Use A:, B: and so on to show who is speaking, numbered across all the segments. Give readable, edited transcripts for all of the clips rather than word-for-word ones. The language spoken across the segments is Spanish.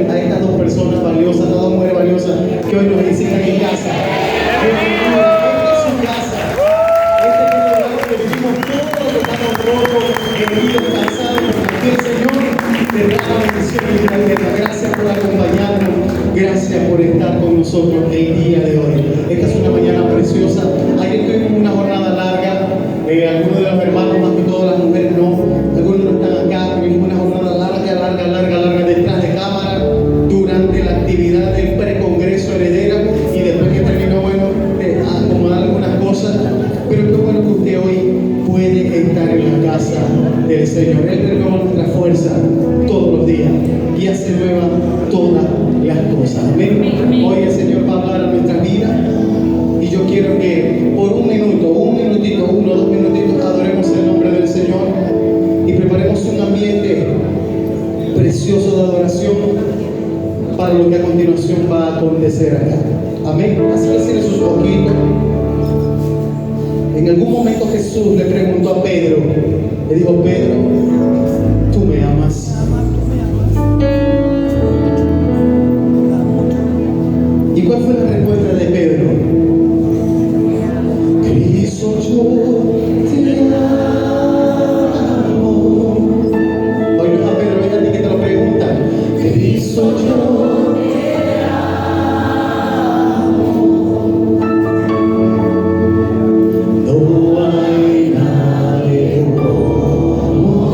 A: a estas dos personas valiosas, estas dos mujeres valiosas que hoy nos visitan en casa. Bienvenidas, esta es su casa. Este es el lugar donde vivimos todos los que estamos rotos, heridos, cansados, porque el Señor te da la bendición y la vida. Gracias por acompañarnos, gracias por estar con nosotros el día de hoy. Esta es una mañana preciosa. Ayer tuvimos una jornada larga. Algunos de los hermanos, más que todas las mujeres, no. Algunos no están acá. Tuvimos una jornada larga detrás de cámara durante la actividad del precongreso Heredera y después que terminó, bueno, acomodar algunas cosas. Pero qué bueno que usted hoy puede estar en la casa del Señor. Él renueva nuestra fuerza todos los días y hace nueva todas las cosas. Amén. Hoy el Señor va a hablar a nuestra vida y yo quiero que por un minutito, 1 o 2 minutitos adoremos el nombre del Señor y preparemos un ambiente precioso de adoración para lo que a continuación va a acontecer acá. Amén. Así que cierre sus ojitos. En algún momento Jesús le preguntó a Pedro, le dijo: Pedro, ¿tú me amas? ¿Y cuál fue la respuesta de Pedro? Cristo, yo te amo. Hoy no es a Pedro, es a ti que te lo preguntan. Cristo, yo te amo. No hay nadie como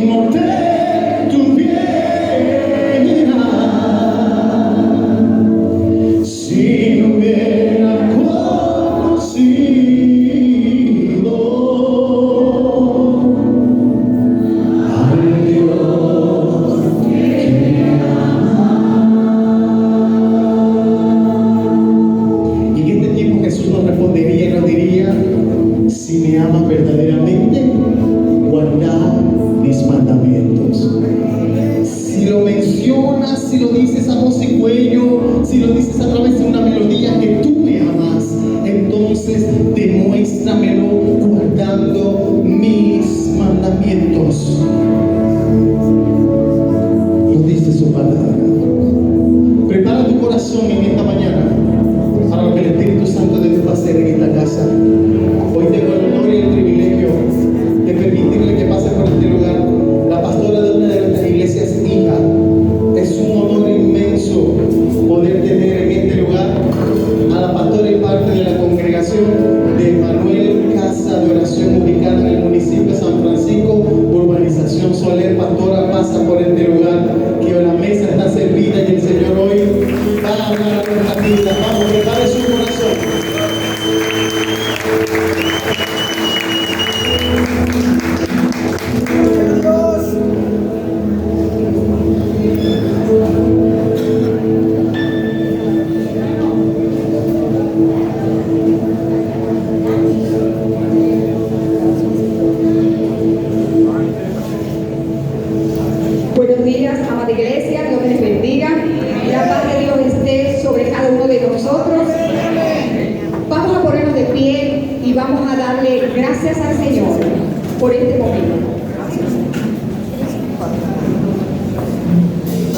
A: no te tuviera, si no hubiera conocido al Dios que ama. Y en este tiempo Jesús nos respondería y nos diría: si me amas verdaderamente, guardad mis mandamientos. Si lo mencionas, si lo dices a voz en cuello, si lo dices a través de una melodía que tú me amas, entonces demuéstramelo guardando mis mandamientos. Lo dice su palabra. Prepara tu corazón en esta mañana para lo que el Espíritu Santo de Dios va a hacer en esta casa. Hoy tengo el honor y el privilegio de permitirle que pase por este lugar la pastora de una de nuestras iglesias hija. Es un honor inmenso poder tener en este lugar a la pastora y parte de la congregación de Manuel Casa de Oración, ubicada en el municipio de San Francisco, urbanización Soler. Pastora, pasa por este lugar, que la mesa está servida y el Señor hoy va a hablar a nuestras vidas. Vamos, prepare su corazón.
B: Buenos días, amada iglesia, Dios les bendiga. La paz de Dios esté sobre cada uno de nosotros. Vamos a ponernos de pie y vamos a darle gracias al Señor por este momento.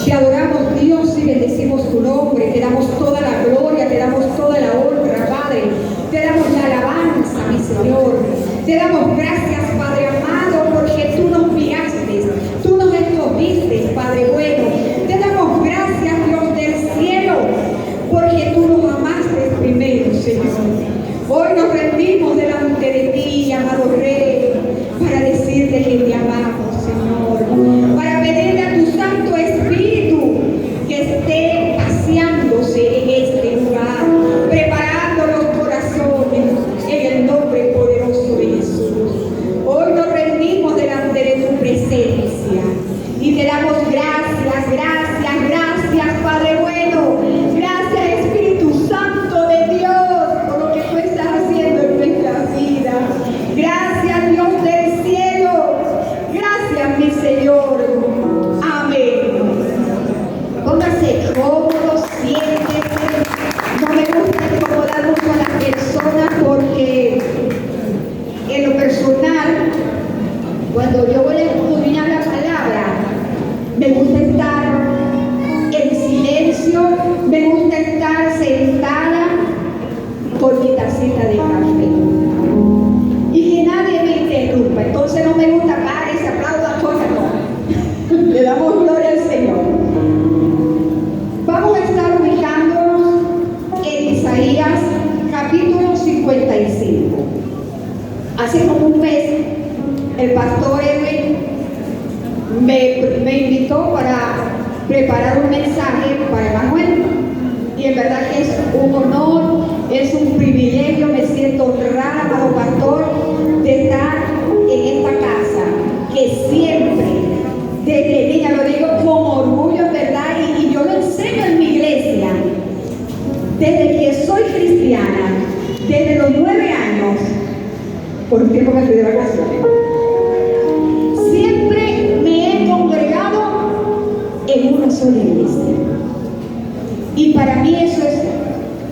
B: Te adoramos, Dios, y bendecimos tu nombre. Te damos toda la gloria, te damos toda la honra, Padre. Te damos la alabanza, mi Señor. Te damos gracias, Padre amado, porque tú nos miraste, tú nos escogiste, Padre bueno. Te damos gracias, Dios del cielo, porque tú nos amaste primero, Señor. Hoy nos rendimos delante de ti, amado Rey, para decirte que te amamos, Señor. Para pedirle a tu Santo Espíritu que esté paseándose en este lugar, preparando los corazones en el nombre poderoso de Jesús. Hoy nos rendimos delante de tu presencia y te damos gracias, gracias, gracias, Padre bueno. Gracias, Espíritu Santo de Dios, por lo que tú estás haciendo en nuestra vida. Gracias, Dios del cielo. Gracias, mi Señor. Amén. Póngase cómodo, siéntese. No me gusta incomodar mucho a las personas porque en lo personal, cuando yo voy a estudiar la palabra, me gusta estar en silencio, me gusta estar sentada con mi tacita de café y que nadie me interrumpa. Entonces no me gusta parar y se aplauda cosas, no. Le damos gloria al Señor. Vamos a estar ubicándonos en Isaías capítulo 55. Hace como un mes, el pastor Edwin me invitó para preparar un mensaje para Manuel. Y en verdad que es un honor, es un privilegio, me siento honrada, amado pastor, de estar en esta casa, que siempre, desde niña, lo digo con orgullo, en verdad, y yo lo enseño en mi iglesia, desde que soy cristiana, desde los 9 años, por un tiempo me fui de vacaciones, siempre me he congregado en una sola iglesia. Y para mí eso es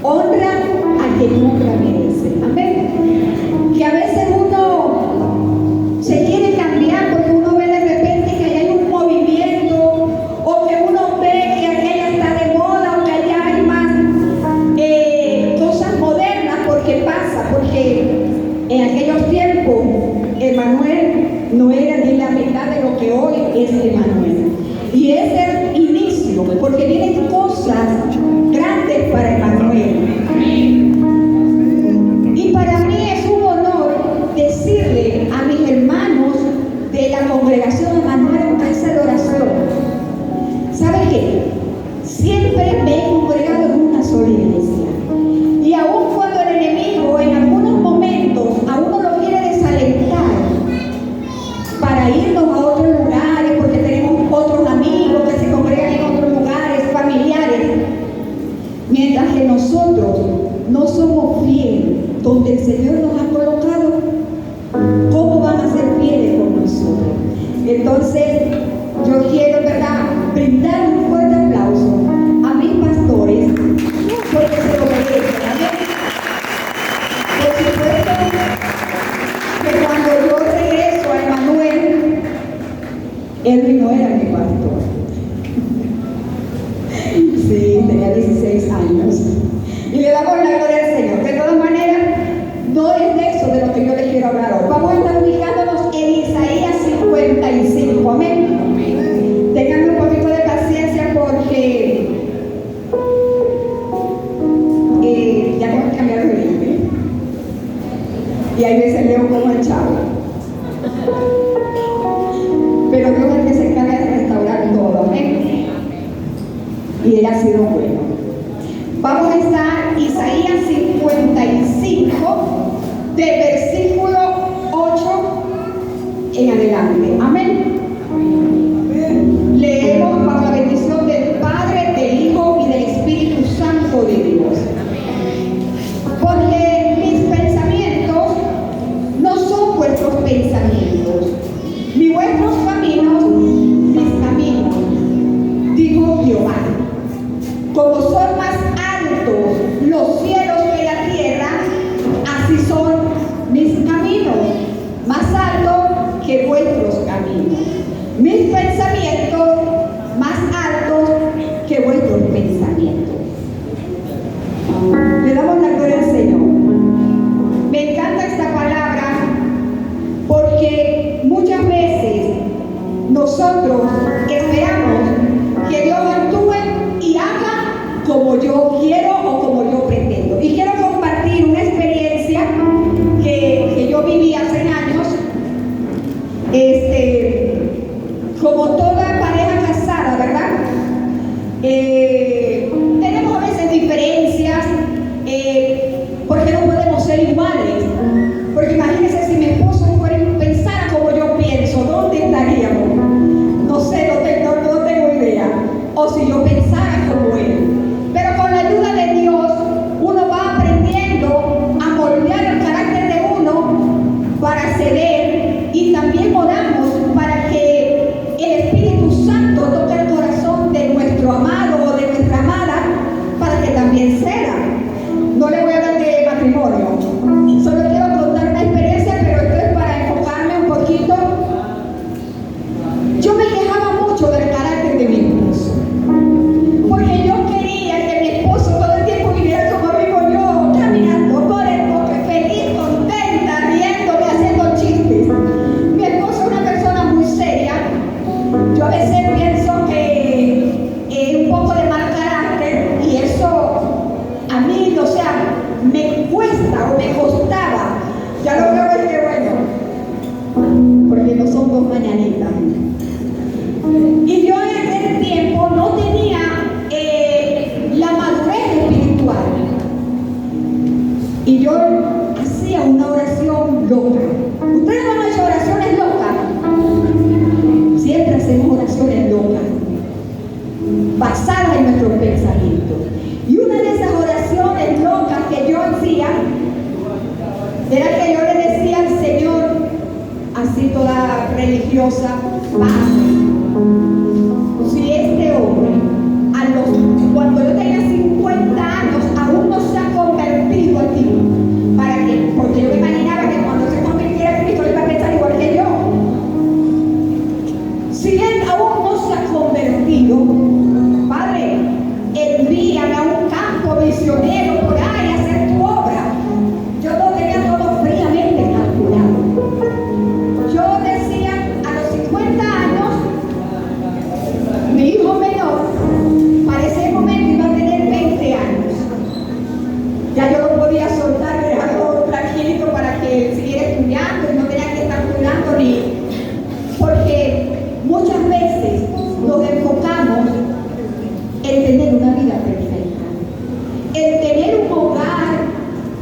B: honra a quien honra merece. Amén. Que a veces uno se quiere cambiar porque uno ve de repente que hay un movimiento, o que uno ve que aquella está de moda, o que allá hay más cosas modernas, porque pasa, porque en aquellos tiempos Emanuel no era ni la mitad de lo que hoy es Emanuel. Y es el inicio, porque vienen cosas grandes para Emanuel. Y para mí es un honor decirle a mis hermanos de la congregación brindar un fuerte aplauso a mis pastores porque se lo merecen. Amén. Por supuesto que cuando yo regreso a Emanuel, Edwin no era mi pastor. Sí, tenía 16 años. Y le damos la gloria al Señor. De todas maneras, no es de eso de lo que yo les quiero hablar hoy. Vamos a estar ubicándonos en Isaías 55. Amén. Tengan un poquito de paciencia porque ya tengo que cambiar de lente. Y hay veces leo como el chavo. Pero Dios es el que se encarga de restaurar todo. Amén. Y Él ha sido bueno. Vamos a estar Isaías 55, del versículo 8 en adelante. Amén. Leemos bajo la bendición del Padre, del Hijo y del Espíritu Santo de Dios. Porque mis pensamientos no son vuestros pensamientos, ni vuestros caminos mis caminos, dijo Jehová. Como son más altos los cielos que la tierra, así son mis caminos, más altos que vuestros caminos. Mis pensamientos más altos que vuestros pensamientos. Le damos la gloria al Señor. Me encanta esta palabra porque muchas veces nosotros esperamos que Dios actúe y haga como yo quiero o como yo pretendo. Y quiero compartir una experiencia que yo viví hace años. Como toda pareja casada, ¿verdad? Tenemos a veces diferencias porque no podemos ser iguales. Porque imagínense si mi esposo pensara como yo pienso, ¿dónde estaríamos? No sé, no tengo idea. O si yo pensara como él. Pero con la ayuda de Dios, uno va aprendiendo a moldear el carácter de uno para ceder, y también oramos para que el Espíritu Santo toque el corazón de nuestro amado o de nuestra amada para que también ceda. No le voy a hablar de matrimonio, solo quiero contar una experiencia, pero esto es para enfocarme un poquito. Yo me quejaba mucho del carácter de mi esposo, porque yo quería que mi esposo todo el tiempo viviera como vivo yo, caminando por el bosque, feliz, contenta, riéndome, haciendo chistes. Mi esposo es una persona muy seria. Yo a veces pienso que es un poco de mal carácter, y eso a mí, o sea, me cuesta o me costaba. Ya lo veo, es que bueno, porque no son dos mañanitas. Y yo en aquel tiempo no tenía la madurez espiritual. Y yo hacía una oración loca. ¿Ustedes no han hecho oraciones locas? Siempre hacemos oraciones locas, basadas en nuestros pensamientos. Y una de esas oraciones locas que yo hacía era que yo le decía al Señor, así toda religiosa: Padre, si este hombre, cuando yo tenga 50 años, aún no se ha convertido a ti, porque yo me imaginaba que cuando se convirtiera a Cristo, él iba a pensar igual que yo. Si él aún no se ha convertido, Padre, envíame a un campo misionero por ahí a hacer tu obra. Yo lo tenía todo fríamente calculado. Yo decía, a los 50 años, mi hijo menor, para ese momento iba a tener 20 años. Ya yo lo podía soltar, dejarlo tranquilito para que él siguiera estudiando y no tenía que estar cuidando ni... Porque muchas veces nos enfocamos en tener una vida perfecta, en tener un hogar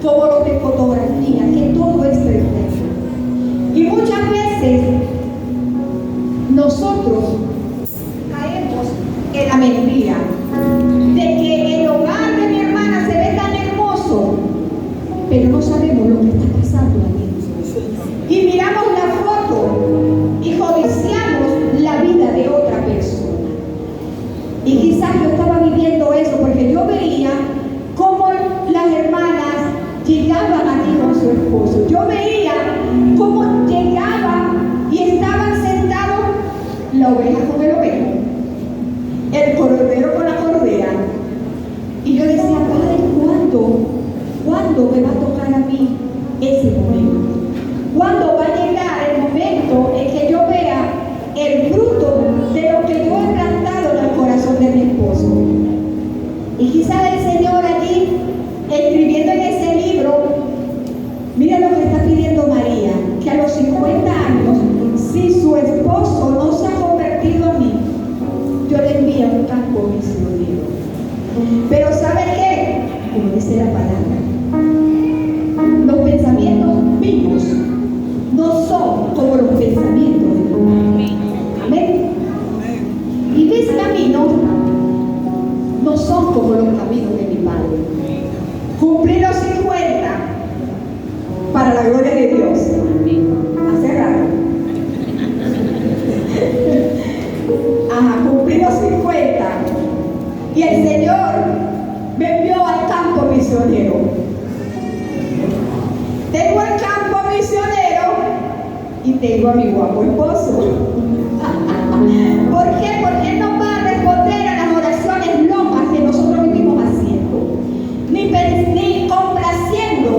B: como lo de fotografía, que todo es perfecto. Y muchas veces nosotros caemos en la mentira de que el hogar de mi hermana se ve tan hermoso, pero no sabemos lo que está pasando aquí. Y miramos la foto y codiciamos la vida de otra persona. Y quizás yo estaba viviendo eso porque yo veía cómo las hermanas llegaban aquí con su esposo. Yo veía cómo llegaban y estaban sentados la oveja con el ovejo, el cordero con la cordera. Y yo decía, Padre, ¿cuándo me va a tocar a mí ese momento? ¿Cuándo va a llegar el momento en que yo vea el fruto de lo que yo he plantado en el corazón de mi esposo? Y quizás el Señor allí, escribiendo en ese libro, mira lo que está pidiendo María, que a los 50 años, si su esposo no se ha convertido en mí, yo le envío a un campo misionero. Pero ¿sabe qué? Como dice la palabra, los pensamientos míos no son como los pensamientos de mi Padre. Amén. Y mis caminos no son como los caminos de mi Padre. Cumplí los 50 para la gloria de Dios. Hace rato. Cumplí los 50 y el Señor me envió al campo misionero. Tengo el campo misionero y tengo a mi guapo esposo. ¿Por qué? Porque Él no va a responder a las oraciones locas que nosotros vivimos haciendo, ni complaciendo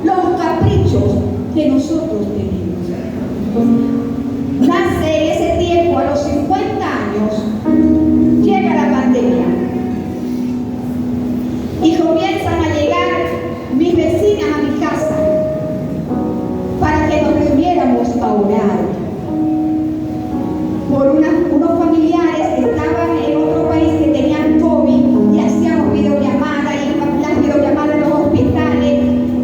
B: los caprichos que nosotros tenemos. Nace en ese tiempo, a los 50 años, llega la pandemia y comienzan a llegar mis vecinas a mi casa para que nos reuniéramos a orar por unos familiares que estaban en otro país que tenían COVID y hacíamos videollamadas y las videollamadas en los hospitales.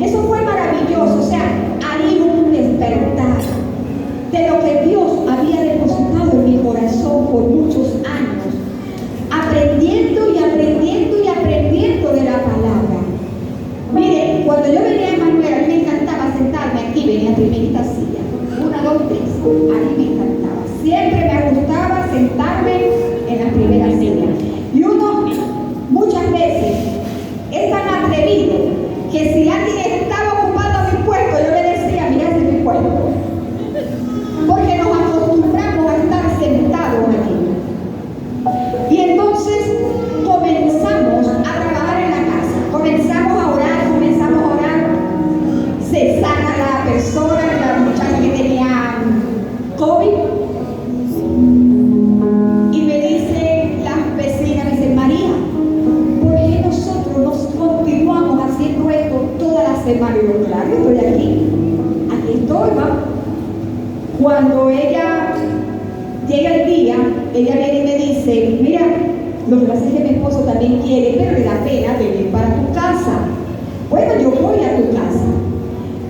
B: Eso fue maravilloso. O sea, ahí hubo un despertar de lo que Dios había depositado en mi corazón por muchos años, aprendiendo y aprendiendo y aprendiendo de la palabra. Mire, cuando yo venía a Emanuel, a mí me encantaba sentarme aquí, venía primerita silla, 1, 2, 3, a mí me encantaba. Siempre me gustaba sentarme en la primera silla. Y uno, muchas veces, es tan atrevido que si alguien estaba ocupando mi puesto, yo le decía, mira, ese es mi puesto. Porque nos acostumbramos a estar sentados aquí. Y entonces comenzamos a trabajar en la casa, comenzamos a orar. Se sana la persona, la muchacha que tenía COVID. Y me dicen las vecinas, me dicen, María, ¿por qué nosotros nos continuamos haciendo esto toda la semana? Y yo, claro, estoy aquí estoy, ¿va? Cuando ella llega el día, ella viene y me dice, mira, lo que pasa es que mi esposo también quiere, pero le da pena venir para tu casa. Bueno, yo voy a tu casa.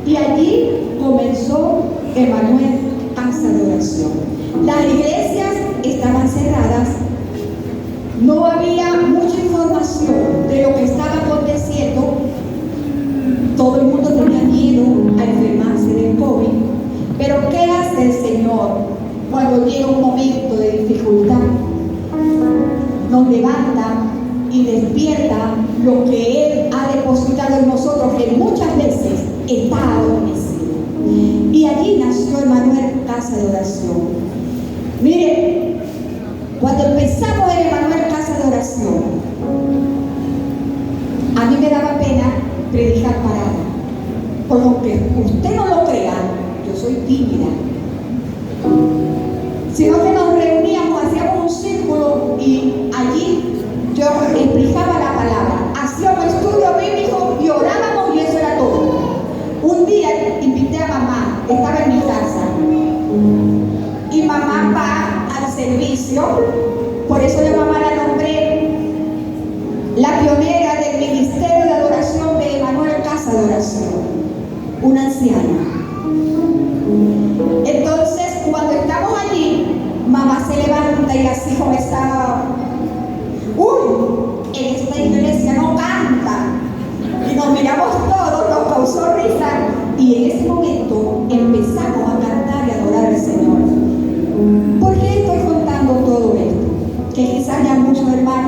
B: Y allí comenzó Emanuel Casa de Oración. Las iglesias estaban cerradas, no había mucha información de lo que estaba aconteciendo. Todo el mundo tenía miedo a enfermarse del COVID. Pero ¿qué hace el Señor cuando llega un momento de dificultad? Nos levanta y despierta lo que Él ha depositado en nosotros, que muchas veces está adormecido. Y allí nació Emanuel Casa de Oración. Mire, cuando empezamos en Emanuel Casa de Oración, a mí me daba pena predicar parada, porque aunque usted no lo crea, yo soy tímida. Sino que nos reuníamos, hacíamos un círculo y allí yo explicaba la palabra, hacía un estudio bíblico y orábamos y eso era todo. Un día invité a mamá, estaba en mi casa, y mamá va al servicio, por eso yo mamá la nombré la pionera del ministerio de adoración de Emanuel Casa de Oración, una anciana. Entonces, cuando estamos allí, mamá se levanta y así como estaba, uy, en esta iglesia no canta. Y nos miramos todos, nos causó risa. Y en ese momento empezamos a cantar y a adorar al Señor. ¿Por qué estoy contando todo esto? Que quizás ya muchos hermanos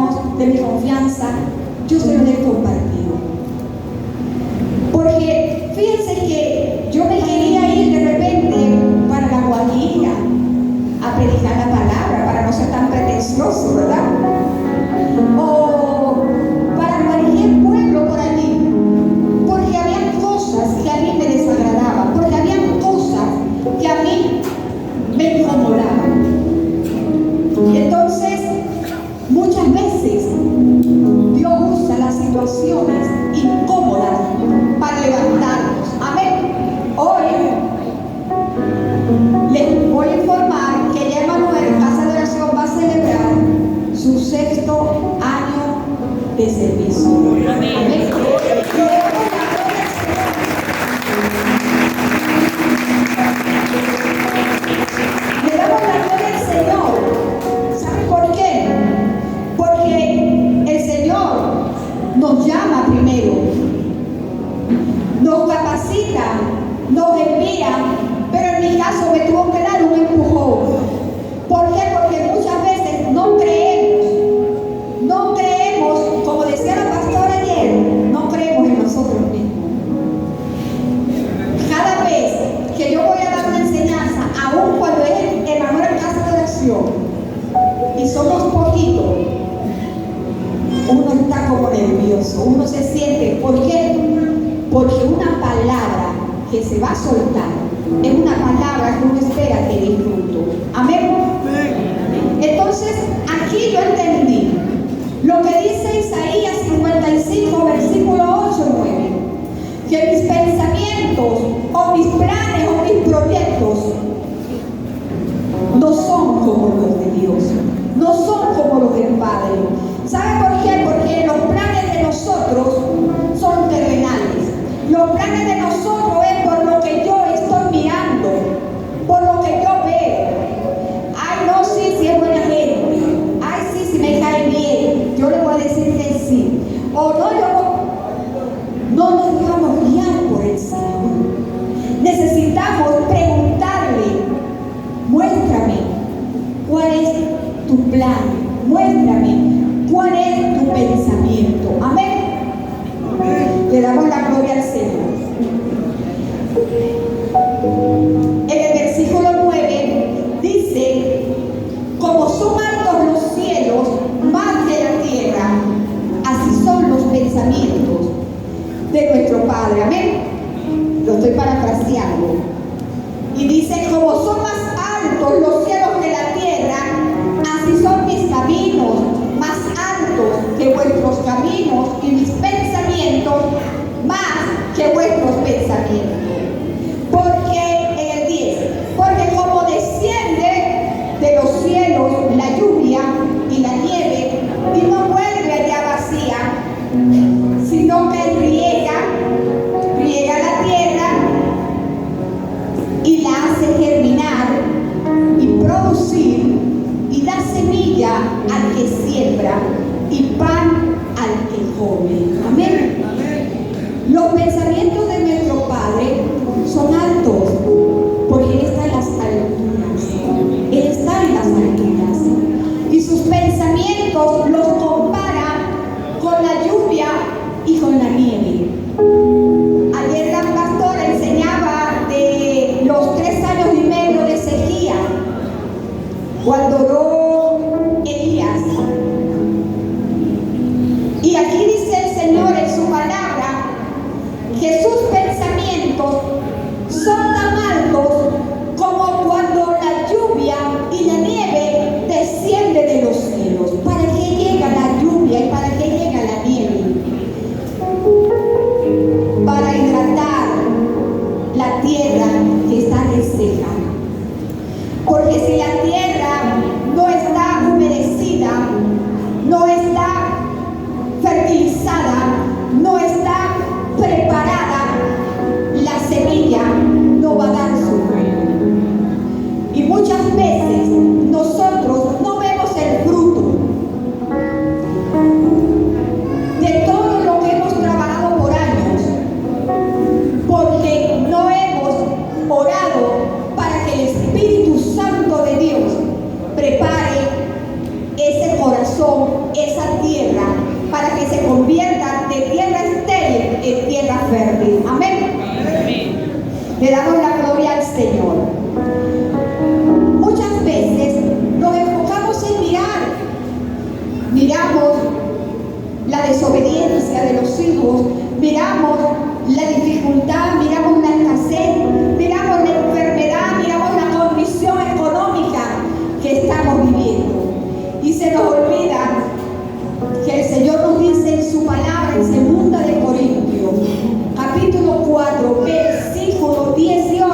B: de servicio. Amén. Le damos la gloria al Señor. ¿Sabe por qué? Porque el Señor nos llama primero, nos capacita, nos envía, pero en mi caso me tuvo que dar un empujón. ¿Por qué? Porque muchas veces no creemos, como decía la pastora ayer, no creemos en nosotros mismos. Cada vez que yo voy a dar una enseñanza, aun cuando es en amor en casa de oración, y somos poquitos, uno está como nervioso, uno se siente. ¿Por qué? Porque una palabra que se va a soltar es una palabra que uno espera que dé fruto. Amén. Entonces, aquí yo entendí lo que dice Isaías 55, versículo 8 y 9, que mis pensamientos o mis planes o mis proyectos no son como los de Dios, no son como los del Padre. ¿Sabe por qué? Porque los planes de nosotros son terrenales. Los planes de nosotros es por lo que yo estoy mirando, por lo que yo veo. Ay, no, sí es buena gente. Ay, sí me cae bien. Yo le voy a decir que sí. O no nos dejamos guiar por el Señor. Necesitamos preguntarle, muéstrame cuál es tu plan, muéstrame cuál es tu pensamiento. Amén. Le damos la gloria al Señor. En el versículo 9 dice: como son altos los cielos más que la tierra, así son los pensamientos de nuestro Padre. Amén. Lo estoy parafraseando. Y dice: como son más altos los cielos que la tierra, así son mis caminos más altos que vuestros caminos, y mis pensamientos más que vuestros pensamientos. Porque en el 10, porque como desciende de los cielos la lluvia y la nieve, y no vuelve allá vacía, sino que riega la tierra y la hace germinar y producir, y da semilla al que siembra y pan al que come. Amén. Los pensamientos de nuestro Padre son altos, porque Él está en las alturas. Él está en las alturas. Y sus pensamientos los compara con la lluvia y con la nieve. Ayer la pastora enseñaba de los 3 años y medio de sequía, cuando oró Elías. Y aquí dice el Señor en su palabra que sus pensamientos son tan altos como cuando la lluvia y la nieve desciende de los cielos. ¿Para qué llega la lluvia y para qué llega la nieve? Para hidratar la tierra que está reseca. Porque si la tierra no está humedecida, no está fertilizada, no está preparada, la semilla no va a dar su fruto. Y muchas veces nosotros no vemos el fruto de todo lo que hemos trabajado por años, porque no hemos orado para que el Espíritu Santo de Dios prepare ese corazón, esa tierra, para que se convierta de tierra estéril en tierra fértil. Amén. Le damos la gloria al Señor. Muchas veces nos enfocamos en miramos la desobediencia de los hijos, miramos la dificultad, miramos la escasez, miramos la enfermedad, miramos la condición económica que estamos viviendo, y se nos olvida que el Señor nos dice en su palabra en 2 de Corintios, capítulo 4, versículo 18,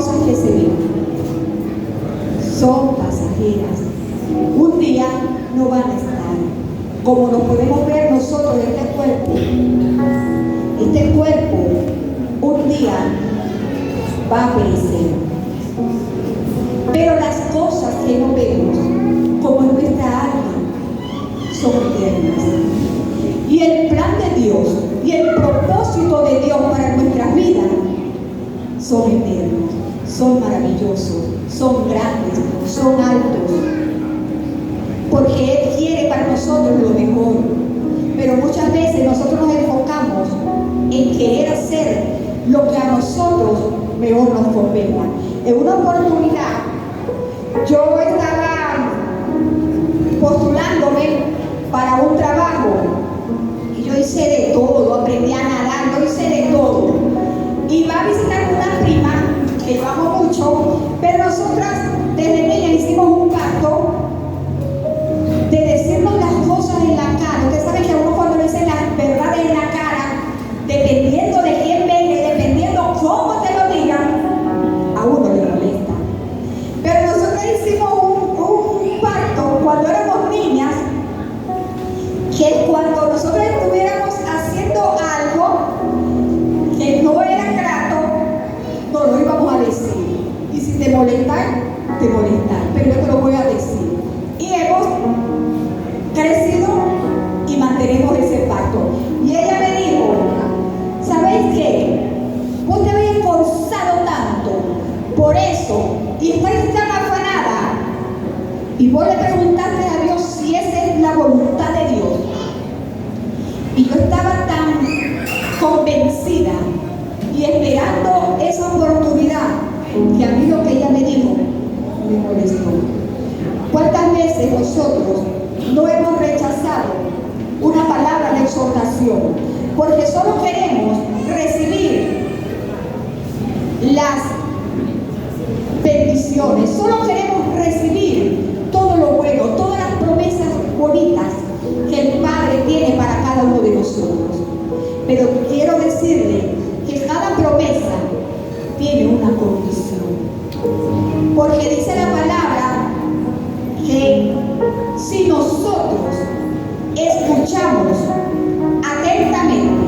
B: cosas que se ven son pasajeras. Un día no van a estar. Como nos podemos ver nosotros en este cuerpo. Este cuerpo un día va a perecer. Pero las cosas que no vemos, como en nuestra alma, son eternas. Y el plan de Dios y el propósito de Dios para nuestras vidas son eternos, son maravillosos, son grandes, son altos. Porque Él quiere para nosotros lo mejor. Pero muchas veces nosotros nos enfocamos en querer hacer lo que a nosotros mejor nos convenga. En una oportunidad, yo estaba postulándome para un trabajo y yo hice de todo, aprendí a nadar, yo hice de todo. Iba a visitar una prima que yo amo mucho, pero nosotras desde niña hicimos un pacto de decirnos las cosas en la cara. Ustedes saben que a uno cuando le dicen las verdades en la cara, dependiendo de quién venga y dependiendo cómo te lo digan, a uno le molesta. Pero nosotros hicimos un pacto cuando éramos niñas, que cuando nosotros estuviéramos haciendo algo que no era grato, no lo íbamos a decir. Y si te molestan, te molestan, pero yo te lo voy a decir. Y hemos crecido y mantenemos ese pacto. Y ella me dijo, ¿sabéis qué? Vos te habéis esforzado tanto por eso y estáis tan afanada, y vos le preguntaste a Dios si esa es la voluntad de Dios. Y yo estaba tan convencida y esperando esa oportunidad que a mí lo que ella me dijo me molestó. ¿Cuántas veces nosotros no hemos rechazado una palabra de exhortación porque solo queremos recibir las bendiciones, solo queremos recibir todo lo bueno, todas las promesas bonitas que el Padre tiene para cada uno de nosotros? Pero quiero decirle que cada promesa tiene una condición, porque dice la palabra que si nosotros escuchamos atentamente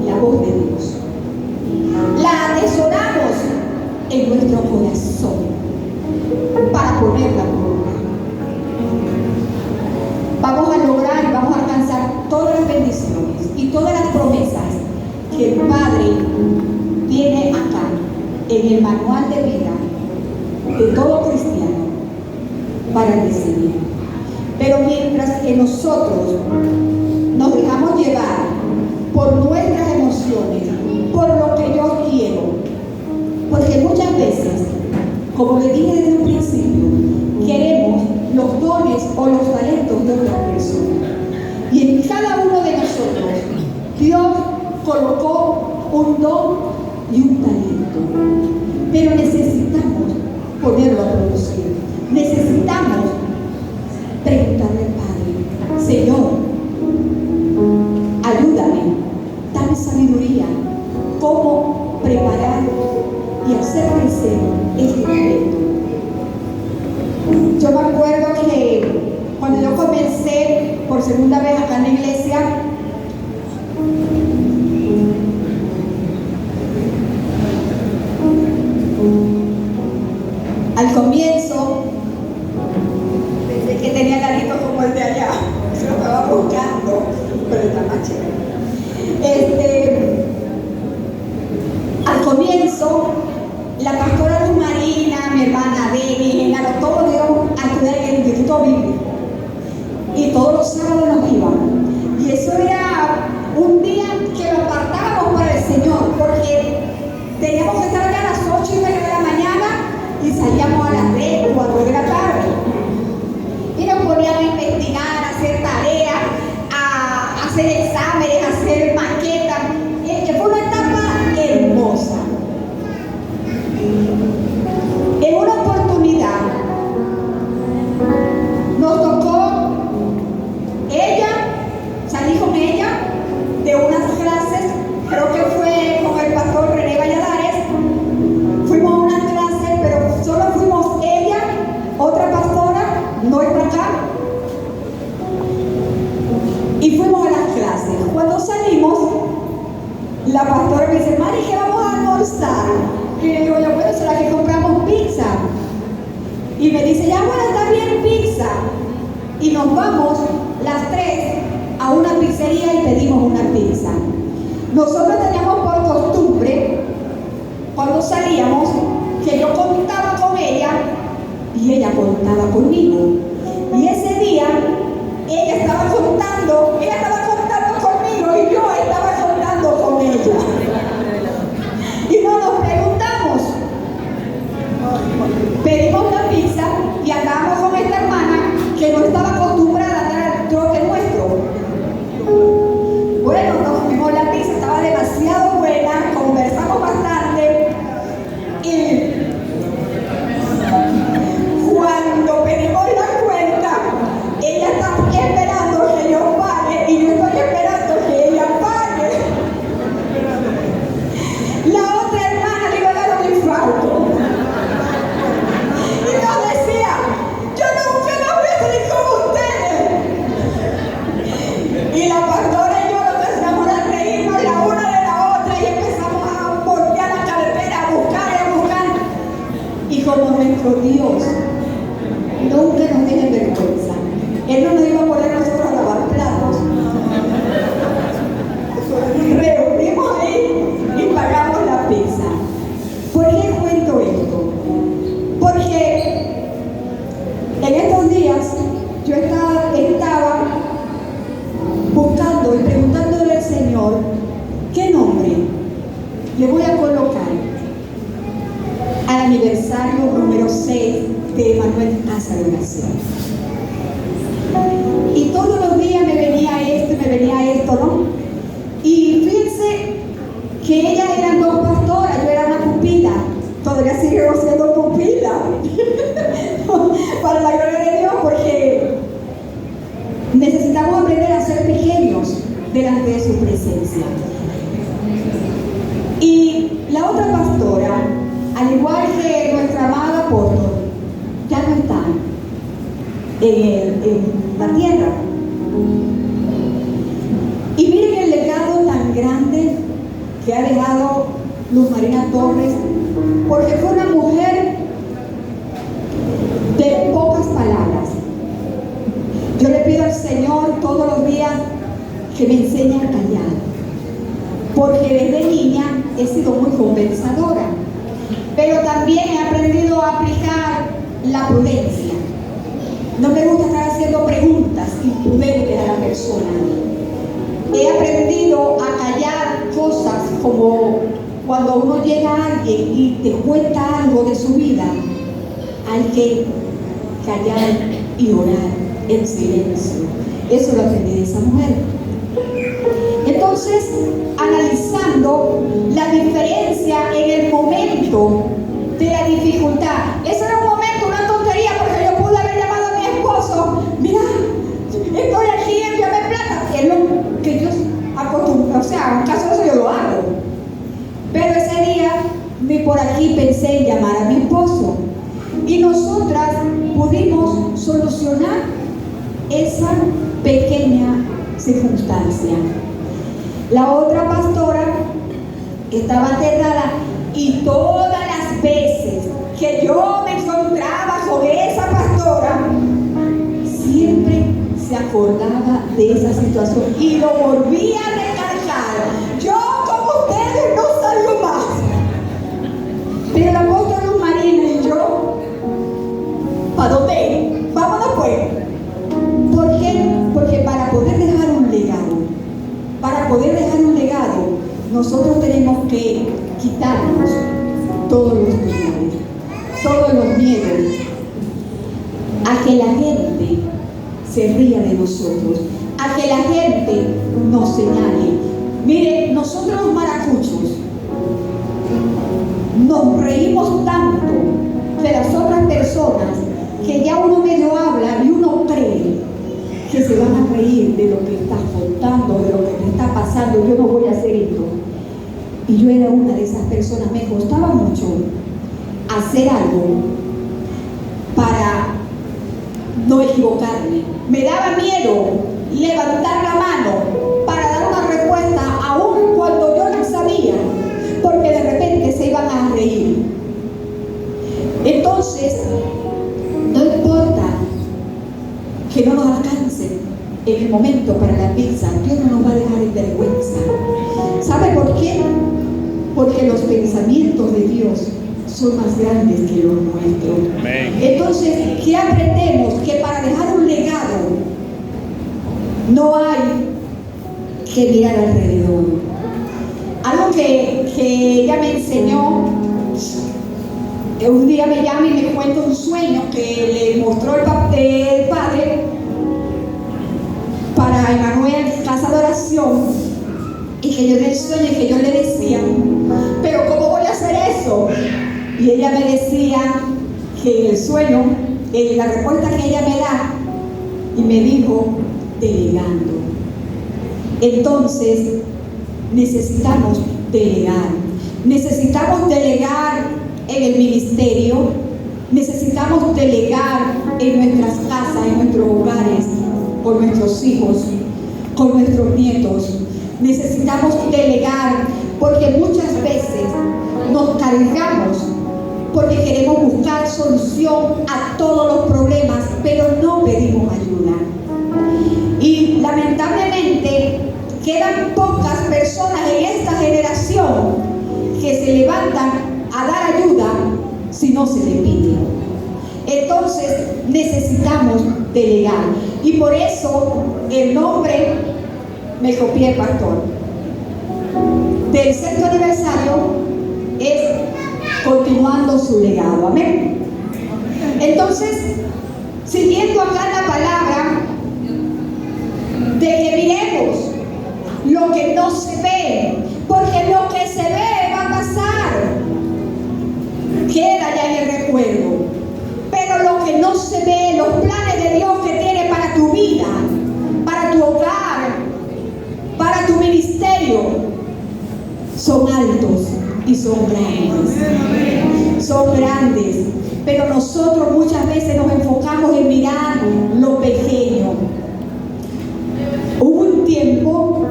B: la voz de Dios, la atesoramos en nuestro corazón para ponerla por obra, vamos a lograr y vamos a alcanzar todas las bendiciones y todas las promesas que el Padre tiene acá en el manual de vida de todo cristiano para recibir. Pero mientras que nosotros nos dejamos llevar por nuestras emociones, por lo que yo quiero, porque muchas veces, como le dije desde un principio, queremos los dones o los talentos de otras personas. Y en cada uno de nosotros, Dios colocó un don y un talento. Pero necesitamos ponerlo a producir. Necesitamos preguntarle al Padre, Señor, ayúdame, dame sabiduría, cómo preparar y hacer crecer este talento. Yo me acuerdo que cuando yo comencé por segunda vez acá en la iglesia, al comienzo pensé que tenía carritos como el de allá, se lo estaba buscando, pero está más chévere. Al comienzo, la pastora Luz Marina, mi hermana Denis, todos nos íbamos a estudiar en el Instituto Bíblico. Y todos los sábados nos íbamos. Y eso era un día que lo apartábamos para el Señor, porque teníamos que estar allá a las 8:30 de la mañana y salíamos a las 3, 4 de la tarde. Y nos ponían a investigar, a hacer tareas, a hacer exámenes, a hacer maquetas. Y fue una etapa hermosa. En una oportunidad nos tocó salí con ella de unas clases, creo que fue con el pastor René Valladares, fuimos a me dice, Mari, ¿qué vamos a almorzar? Y le digo, yo, bueno, ¿será que compramos pizza? Y me dice, ya, bueno, está bien, pizza. Y nos vamos las tres a una pizzería y pedimos una pizza. Nosotros teníamos por costumbre, cuando salíamos, que yo contaba con ella y ella contaba conmigo. Y ese día, ella estaba contando conmigo y yo estaba contando con ella. Y no nos preguntamos. Pedimos la pizza y andábamos con esta hermana que no estaba acostumbrada a dar el troque nuestro. Bueno, nos comimos la pizza, estaba demasiado buena, conversamos bastante y cuando pedimos la cuenta, ella está esperando que yo pague y yo estoy esperando que ella pague. La otra hermana le iba a dar un infarto. Y yo decía, yo nunca me voy a salir como ustedes. Y la pastora y yo nos empezamos a reírnos la una de la otra y empezamos a voltear la carretera, a buscar. Y como nuestro Dios nunca nos tiene vergüenza, Él no nos iba a poner nosotros a lavar platos. Reunimos ahí y pagamos la pizza. ¿Por qué cuento esto? Porque en estos días yo estaba buscando y preguntándole al Señor qué nombre le voy a colocar al aniversario número 6 de Emanuel Casa de Oración. Y todos los días me venía esto, ¿no? Y fíjense que ellas eran dos pastoras, yo era una pupila, todavía sigo siendo pupila, para la gloria de Dios, porque necesitamos aprender a ser pequeños delante de su presencia. Y la otra pastora, al igual que nuestra amada apóstol, ya no está en la tierra. Y miren el legado tan grande que ha dejado Luz Marina Torres, porque fue una mujer de pocas palabras. Yo le pido al Señor todos los días que me enseñe a callar, porque desde niña he sido muy conversadora, pero también he aprendido a aplicar la prudencia. No me gusta estar haciendo preguntas imprudentes a la persona. He aprendido a callar cosas como cuando uno llega a alguien y te cuenta algo de su vida, hay que callar y orar en silencio. Eso lo aprendí de esa mujer. Entonces, analizando la diferencia en el momento de la dificultad. Eso era un momento, una tontería, porque yo pude haber llamado a mi esposo, mira, estoy aquí, envíame plata, que es lo que yo acostumbro, o sea, en caso de eso yo lo hago. Pero ese día, ni por aquí pensé en llamar a mi esposo. Y nosotras pudimos solucionar esa pequeña circunstancia. La otra pastora estaba aterrada y todas las veces que yo me encontraba con esa pastora, siempre se acordaba de esa situación y lo volvía a recalcar. Yo como ustedes no salgo más. Pero el apóstol Luz Marina y yo, ¿para dónde? Vámonos pues. ¿Por qué? Porque para poder dejar un legado, nosotros tenemos que quitarnos todos los temores, todos los miedos, a que la gente se ría de nosotros, a que la gente nos señale. Mire, nosotros los maracuchos nos reímos tanto de las otras personas que ya uno medio habla y uno cree que se van a reír de lo que estás contando, de lo que te está pasando. Yo no voy a hacer esto. Y yo era una de esas personas. Me costaba mucho hacer algo para no equivocarme. Me daba miedo levantar la mano para dar una respuesta, aun cuando yo no sabía
C: de ir. Entonces, no importa que no nos alcance en el momento para la pizza, Dios no nos va a dejar en vergüenza. ¿Sabe por qué? Porque los pensamientos de Dios son más grandes que los nuestros.
D: Amén.
C: Entonces, ¿qué aprendemos? Que para dejar un legado no hay que mirar alrededor. Algo que ella me enseñó, un día me llama y me cuenta un sueño que le mostró el padre para Emanuel, casa de oración, y que yo en el sueño y que yo le decía, pero ¿cómo voy a hacer eso? Y ella me decía que en el sueño, la respuesta que ella me da, y me dijo, delegando. Entonces, necesitamos delegar. Necesitamos delegar en el ministerio, necesitamos delegar en nuestras casas, en nuestros hogares, con nuestros hijos, con nuestros nietos. Necesitamos delegar porque muchas veces nos cargamos porque queremos buscar solución a todos los problemas, pero no pedimos ayuda. Y lamentablemente quedan pocas personas en esta generación que se levantan a dar ayuda si no se le pide. Entonces necesitamos delegar. Y por eso el nombre, me copié, pastor, del sexto aniversario es continuando su legado. Amén. Entonces, siguiendo acá la palabra de que miremos lo que no se ve, porque lo que se ve va a pasar, queda ya en el recuerdo, pero lo que no se ve, los planes de Dios que tiene para tu vida, para tu hogar, para tu ministerio, son altos y son grandes. Son grandes, pero nosotros muchas veces nos enfocamos en mirar lo pequeño. Hubo un tiempo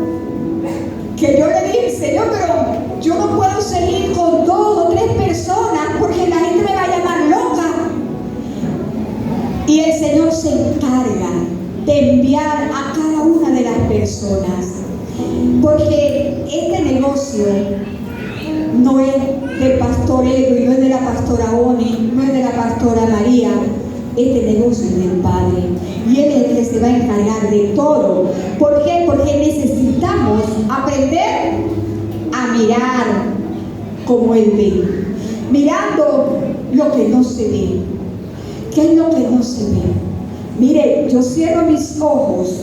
C: que yo le dije, Señor, pero yo no puedo seguir con 2 o 3 personas porque la gente me va a llamar loca. Y el Señor se encarga de enviar a cada una de las personas, porque este negocio no es del pastor Edwin, no es de la pastora Oni, no es de la pastora María. Este negocio es del Padre y Él es el que se va a encargar de todo. ¿Por qué? Porque necesitamos aprender a mirar como Él ve, mirando lo que no se ve. ¿Qué es lo que no se ve? Mire, yo cierro mis ojos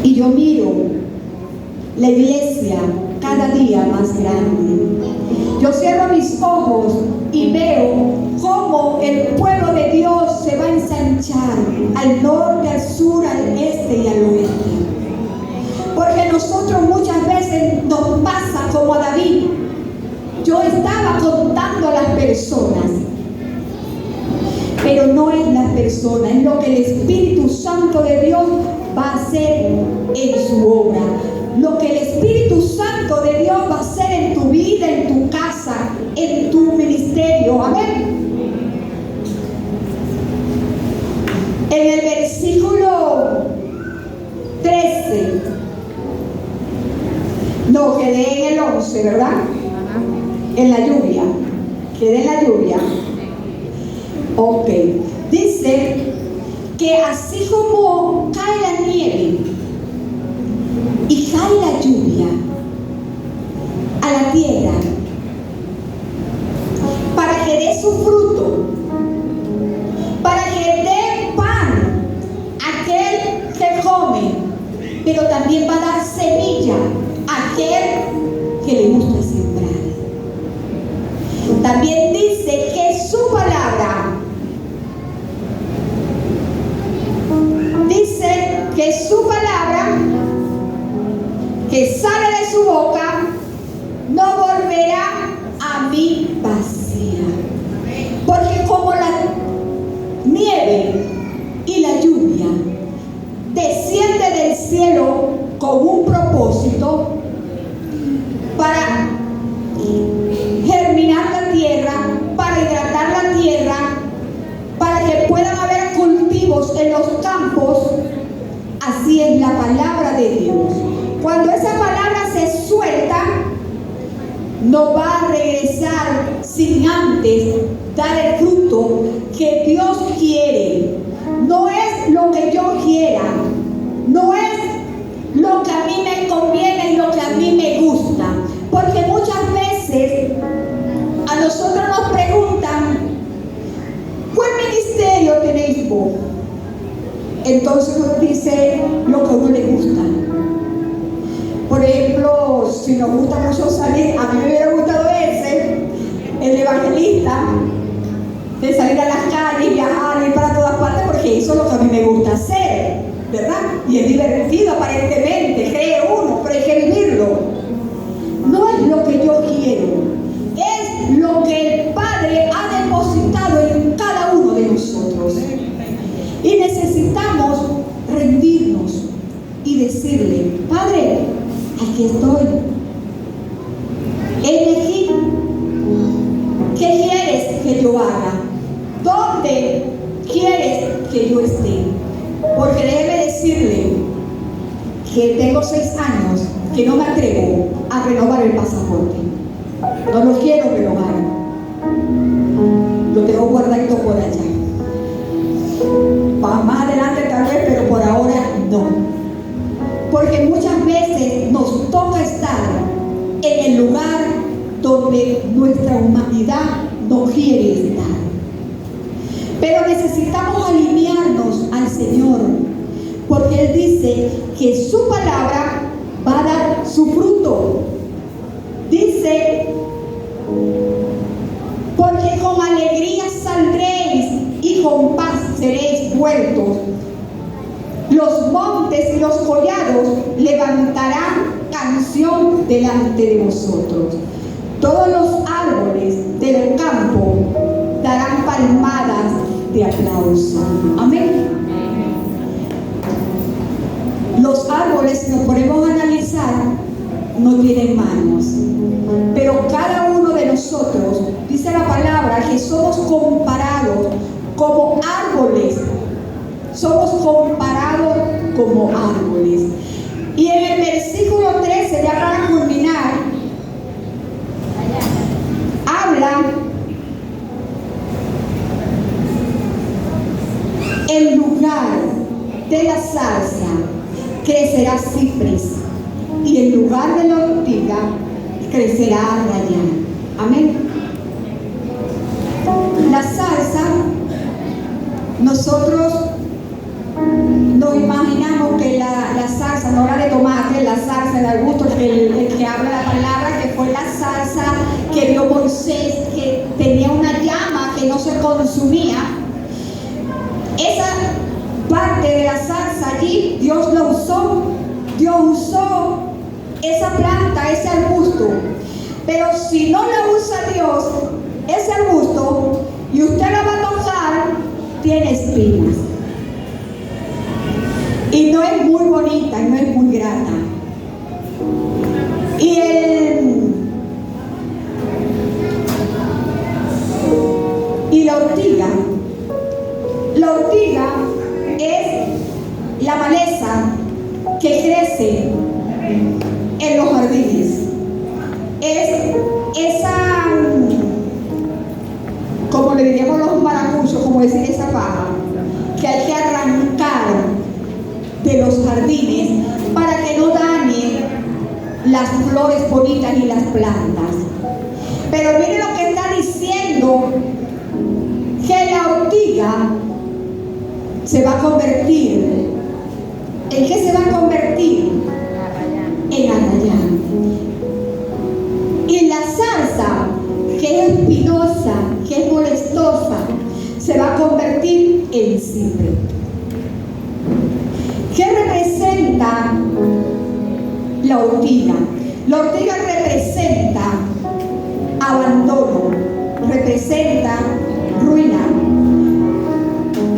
C: y yo miro la iglesia cada día más grande. Yo cierro mis ojos y veo cómo el pueblo de Dios se va a ensanchar al norte, al sur, al este y al oeste. Porque nosotros muchas veces nos pasa como a David. Yo estaba contando a las personas, pero no es la persona, es lo que el Espíritu Santo de Dios va a hacer en su obra. Lo que el Espíritu Santo de Dios va a hacer en tu vida, en tu casa, en tu ministerio. Amén. En el versículo 13, no, quedé en el 11, ¿verdad? En la lluvia, quedé en la lluvia. Ok, dice que así como cae la nieve y cae la lluvia a la tierra para que dé su fruto, para que dé pan a aquel que come, pero también va a dar semilla a aquel que le gusta sembrar. También dice que su palabra, que sale de su boca no volverá a mí vacía. Porque como la nieve y la lluvia desciende del cielo con un propósito para germinar Cuando esa palabra se suelta, no va a regresar sin antes dar el fruto que Dios quiere. No es lo que yo quiera, no es lo que a mí me conviene y lo que a mí me gusta. Porque muchas veces a nosotros nos preguntan, ¿cuál ministerio tenéis vos? Entonces nos dice lo que a uno le gusta. Por ejemplo, si nos gusta mucho salir, a mí me hubiera gustado el evangelista, de salir a las calles, viajar, ir para todas partes, porque eso es lo que a mí me gusta hacer, ¿verdad? Y es divertido aparentemente, cree uno, pero hay que vivirlo. No es lo que yo quiero, es lo que el Padre ha depositado en cada uno de nosotros. Y necesitamos rendirnos y decirle, Padre, aquí estoy. Heme aquí. ¿Qué quieres que yo haga? ¿Dónde quieres que yo esté? Porque déjeme decirle que tengo 6 años que no me atrevo a renovar el pasaporte. No lo quiero renovar. Lo tengo guardadito por allá. Para más adelante tal vez, pero por ahora no. Porque muchas veces nos toca estar en el lugar donde nuestra humanidad no quiere estar. Pero necesitamos alinearnos al Señor, porque Él dice que su palabra va a dar su fruto. Dice, porque con alegría saldréis y con paz seréis vueltos. Los montes y los collados levantarán canción delante de vosotros. Todos los árboles del campo darán palmadas de aplauso. Amén. Los árboles, si nos ponemos a analizar, no tienen manos. Pero cada uno de nosotros, dice la palabra, que somos comparados como árboles. Somos comparados como árboles. Y en el versículo 13, ya para culminar, habla en lugar de la zarza crecerá cipres y en lugar de la ortiga crecerá arrayán. Amén. La zarza, nosotros nos imaginamos que la zarza, no la de tomate, la zarza de arbusto, el que habla la palabra, que fue la zarza que vio Moisés, que tenía una llama que no se consumía. Esa parte de la zarza allí, Dios la usó. Dios usó esa planta, ese arbusto. Pero si no la usa Dios, ese arbusto, y usted la va a tocar, tiene espinas. Y no es muy bonita, no es muy grata. Y la ortiga es la maleza que crece en los jardines. Es esa, como le diríamos los maracuchos, como decir esa paja, que hay que arrancar de los jardines para que no dañen las flores bonitas y las plantas. Pero mire lo que está diciendo, que la ortiga se va a convertir. ¿En qué se va a convertir? En arrayán. Y la zarza, que es espinosa, que es molestosa, se va a convertir en cipre. ¿Qué representa la ortiga? La ortiga representa abandono, representa ruina,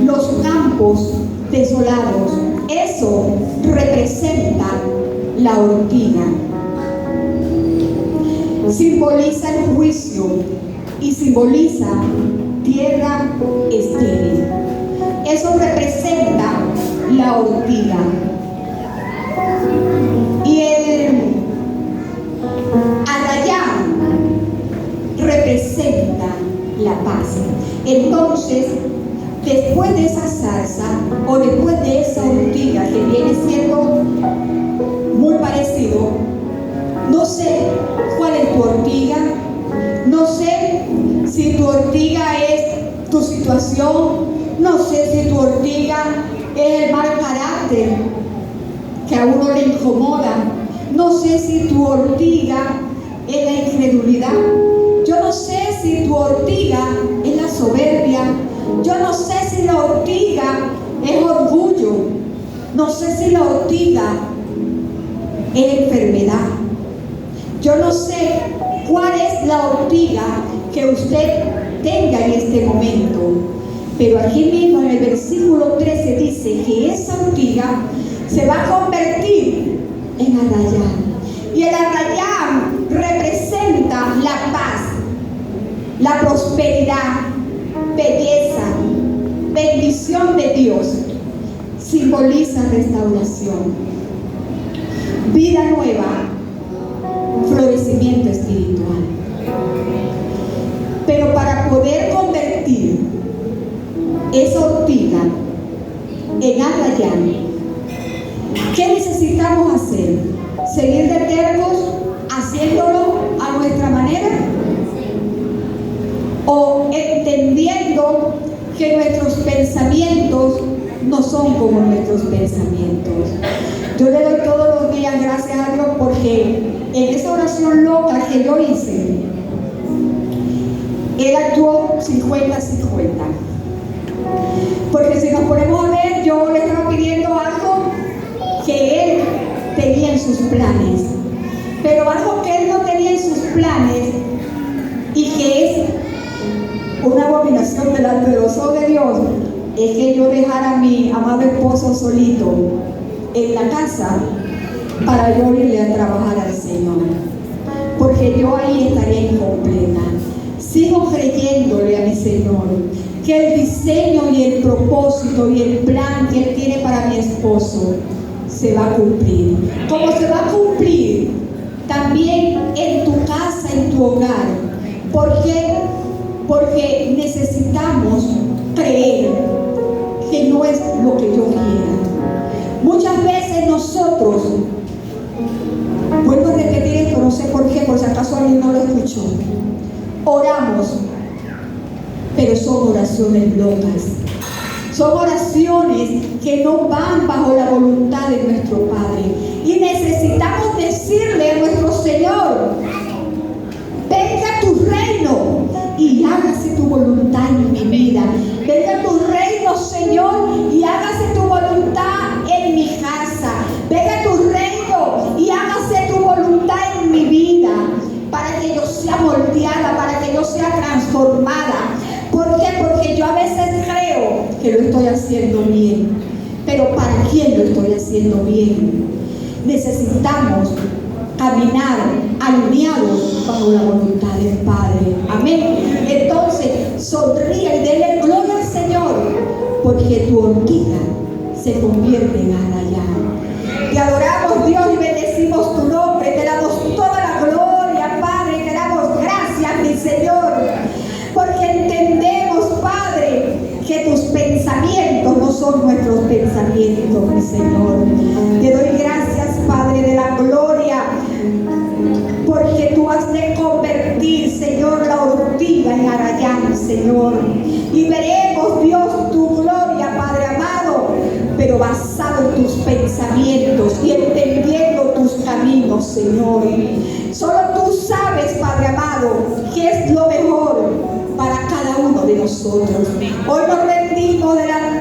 C: los campos desolados. Eso representa la ortiga. Simboliza el juicio y simboliza tierra estéril. Eso representa la ortiga. Y el el arrayán representa la paz. Entonces, después de esa zarza o después de esa ortiga que viene siendo muy parecido, no sé cuál es tu ortiga, no sé si tu ortiga es tu situación, no sé si tu ortiga es el mal carácter que a uno le incomoda, no sé si tu ortiga es la incredulidad, yo no sé si tu ortiga es la soberbia, yo no sé si la ortiga es orgullo, no sé si la ortiga es enfermedad. Yo no sé cuál es la ortiga que usted tenga en este momento, pero aquí mismo en el versículo 13 dice que esa ortiga se va a convertir en arrayán. Y el arrayán representa la paz, la prosperidad, belleza, bendición de Dios. Simboliza restauración, vida nueva, florecimiento espiritual. Pero para poder convertir esa ortiga en arrayán, ¿qué necesitamos hacer? ¿Seguir de tercos haciéndolo a nuestra manera? ¿O entendiendo que nuestros pensamientos no son como nuestros pensamientos? Yo le doy todos los días gracias a Dios porque en esa oración loca que yo hice, Él actuó 50-50. Porque si nos ponemos a ver, yo le estaba pidiendo algo que Él tenía en sus planes. Pero algo que Él no tenía en sus planes y que es una abominación delante de los ojos de Dios, es que yo dejara a mi amado esposo solito en la casa para yo irle a trabajar al Señor, porque yo ahí estaría incompleta. Sigo creyéndole a mi Señor que el diseño y el propósito y el plan que Él tiene para mi esposo se va a cumplir, como se va a cumplir también en tu casa, en tu hogar. ¿Por qué? Porque necesitamos creer que no es lo que yo quiera. Muchas veces nosotros, vuelvo a repetir esto, no sé por qué, por si acaso alguien no lo escuchó, oramos, pero son oraciones locas. Son oraciones que no van bajo la voluntad de nuestro Padre. Y necesitamos decirle a nuestro Señor: venga tu reino y hágase tu voluntad en mi vida. Venga tu reino, Señor, y hágase tu voluntad en mi casa. Venga tu reino y hágase tu voluntad en mi vida, para que yo sea moldeada, para que yo sea transformada. ¿Por qué? Porque yo a veces creo que lo estoy haciendo bien, pero ¿para quién lo estoy haciendo bien? Necesitamos caminar alineados bajo la voluntad del Padre. Amén. Entonces, sonríe y dele gloria al Señor, porque tu ortiga se convierte en arrayán. Te adoramos, Dios, y bendecimos tu nombre. Te damos toda la gloria, Padre. Te damos gracias, mi Señor, porque entendemos, Padre, que tus pensamientos no son nuestros pensamientos, mi Señor. Te doy gracias, Padre de la gloria, porque tú has de convertir, Señor, la ortiga en arrayán, Señor. Y veremos, Dios, tu gloria, Padre amado, pero basado en tus pensamientos y entendiendo tus caminos, Señor. Solo tú sabes, Padre amado, qué es lo mejor para cada uno de nosotros. Hoy nos rendimos delante